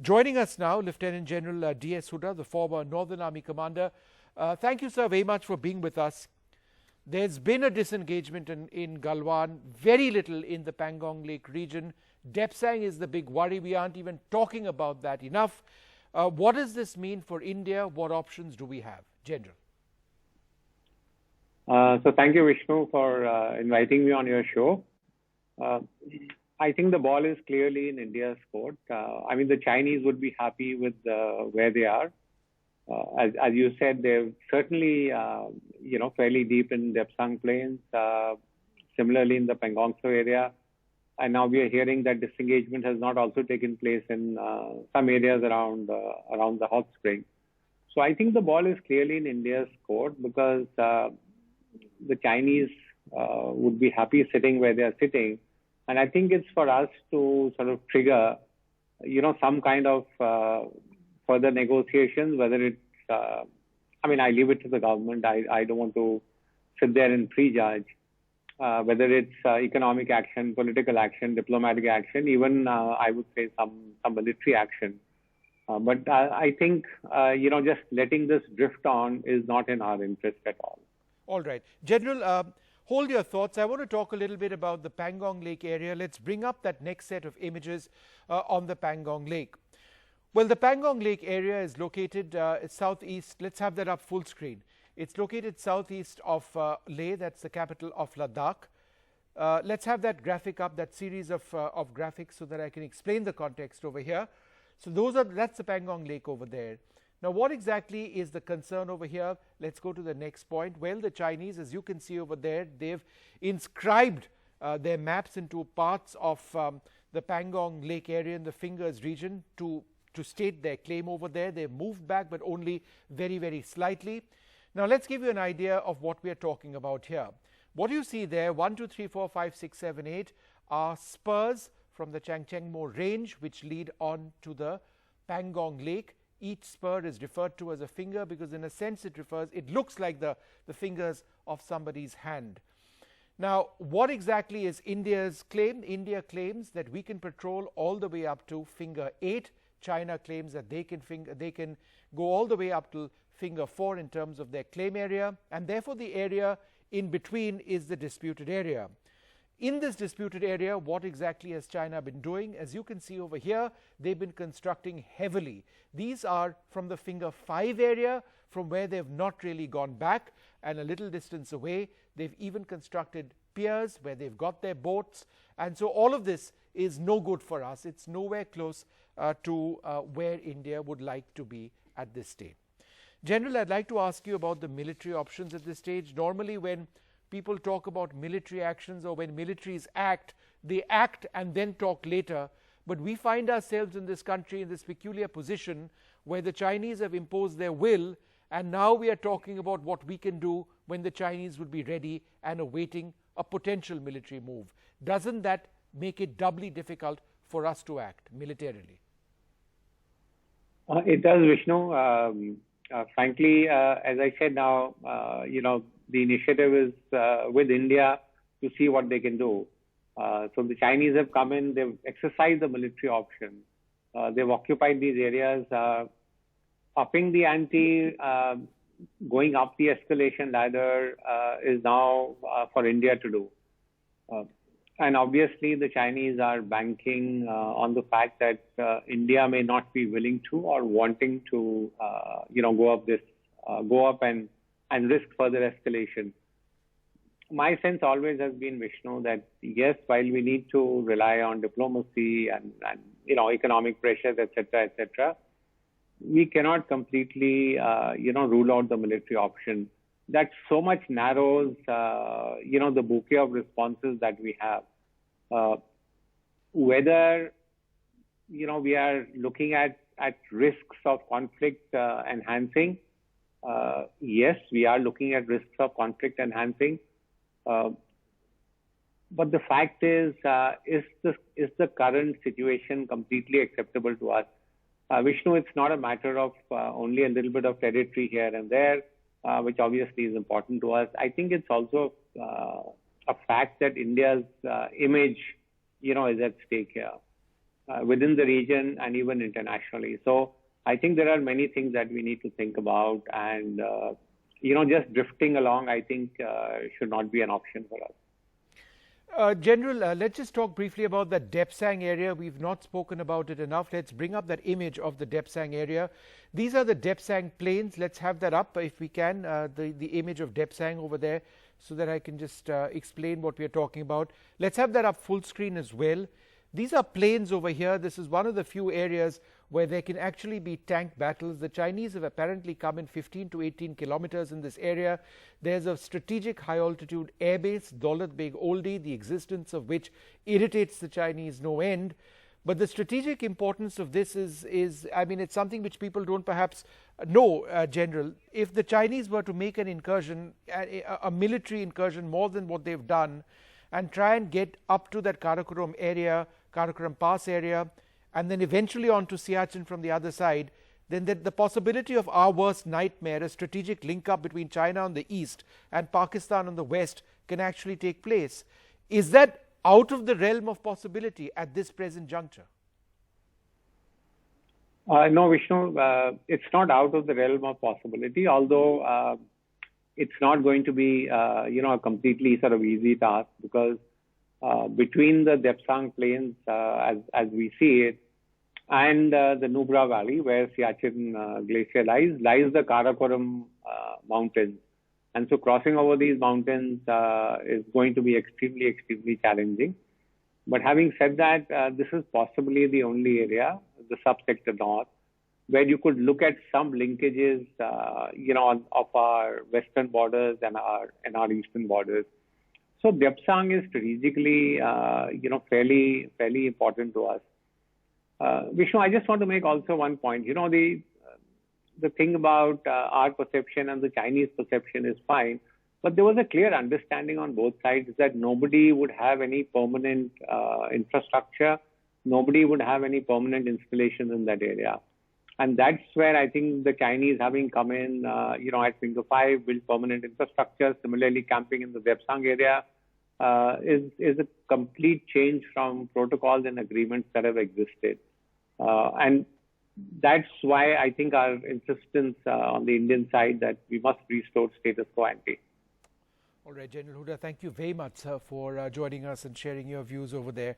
Joining us now, Lieutenant General DS Hooda, the former Northern Army commander. Thank you, sir, very much for being with us. There's been a disengagement in Galwan, very little in the Pangong Lake region. Depsang is the big worry. We aren't even talking about that enough. What does this mean for India? What options do we have? General. So thank you, Vishnu, for inviting me on your show. I think the ball is clearly in India's court. I mean, the Chinese would be happy with where they are. As you said, they're certainly, fairly deep in Depsang Plains, similarly in the Pangong area. And now we are hearing that disengagement has not also taken place in some areas around the hot spring. So I think the ball is clearly in India's court because the Chinese would be happy sitting where they are sitting. And I think it's for us to sort of trigger, some kind of further negotiations, whether it's, I leave it to the government. I don't want to sit there and prejudge whether it's economic action, political action, diplomatic action, even I would say some military action. But I think, just letting this drift on is not in our interest at all. All right. General, hold your thoughts. I want to talk a little bit about the Pangong Lake area. Let's bring up that next set of images on the Pangong Lake. Well, the Pangong Lake area is located southeast. Let's have that up full screen. It's located southeast of Leh, that's the capital of Ladakh. Let's have that graphic up, that series of graphics, so that I can explain the context over here. So that's the Pangong Lake over there. Now, what exactly is the concern over here? Let's go to the next point. Well, the Chinese, as you can see over there, they've inscribed their maps into parts of the Pangong Lake area in the Fingers region to state their claim over there. They've moved back, but only very, very slightly. Now, let's give you an idea of what we are talking about here. What you see there, 1, 2, 3, 4, 5, 6, 7, 8, are spurs from the Changchengmo range, which lead on to the Pangong Lake. Each spur is referred to as a finger because in a sense it looks like the fingers of somebody's hand. Now, what exactly is India's claim? India claims that we can patrol all the way up to finger 8. China claims that they can go all the way up to finger 4 in terms of their claim area, and therefore the area in between is the disputed area. In this disputed area, what exactly has China been doing? As you can see over here, they've been constructing heavily. These are from the finger 5 area, from where they've not really gone back, and a little distance away, they've even constructed piers where they've got their boats. And so all of this is no good for us. It's nowhere close to where India would like to be at this stage. General, I'd like to ask you about the military options at this stage. Normally, when people talk about military actions or when militaries act, they act and then talk later. But we find ourselves in this country in this peculiar position where the Chinese have imposed their will, and now we are talking about what we can do when the Chinese will be ready and awaiting a potential military move. Doesn't that make it doubly difficult for us to act militarily? It does, Vishnu. Frankly, as I said now, the initiative is with India to see what they can do. So the Chinese have come in, they've exercised the military option. They've occupied these areas, upping the ante, going up the escalation ladder is now for India to do. And obviously, the Chinese are banking on the fact that India may not be willing to or wanting to, go up and risk further escalation. My sense always has been, Vishnu, that yes, while we need to rely on diplomacy and economic pressures, etc., we cannot completely, rule out the military option. That so much narrows, the bouquet of responses that we have. Whether, we are looking at risks of conflict enhancing. Yes, we are looking at risks of conflict enhancing. But the fact is the current situation completely acceptable to us? Vishnu, it's not a matter of only a little bit of territory here and there, which obviously is important to us. I think it's also a fact that India's image, is at stake here. within the region and even internationally. So I think there are many things that we need to think about, and just drifting along, I think, should not be an option for us. General, let's just talk briefly about the Depsang area. We've not spoken about it enough. Let's bring up that image of the Depsang area. These are the Depsang plains. Let's have that up if we can, the image of Depsang over there, so that I can just explain what we are talking about. Let's have that up full screen as well. These are plains over here. This is one of the few areas where there can actually be tank battles. The Chinese have apparently come in 15 to 18 kilometers in this area. There's a strategic high-altitude airbase, Daulat Beg Oldi, the existence of which irritates the Chinese no end. But the strategic importance of this is I mean, it's something which people don't perhaps know, General. If the Chinese were to make an incursion, a military incursion more than what they've done, and try and get up to that Karakoram area, Karakoram Pass area, and then eventually on to Siachen from the other side, then the possibility of our worst nightmare, a strategic link-up between China on the east and Pakistan on the west, can actually take place. Is that out of the realm of possibility at this present juncture? No, Vishnu, it's not out of the realm of possibility, although it's not going to be, a completely sort of easy task, because between the Depsang plains, as we see it, and the Nubra Valley, where Siachen Glacier lies the Karakoram mountains. And so crossing over these mountains is going to be extremely, extremely challenging. But having said that, this is possibly the only area, the subsector north, where you could look at some linkages, of our western borders and our eastern borders. So Depsang is strategically, fairly important to us. Vishnu, I just want to make also one point. The thing about our perception and the Chinese perception is fine, but there was a clear understanding on both sides that nobody would have any permanent infrastructure, nobody would have any permanent installations in that area. And that's where I think the Chinese, having come in, at Finger 5, built permanent infrastructure, similarly camping in the Depsang area, is a complete change from protocols and agreements that have existed. And that's why I think our insistence on the Indian side that we must restore status quo ante. All right, General Hooda, thank you very much, sir, for joining us and sharing your views over there.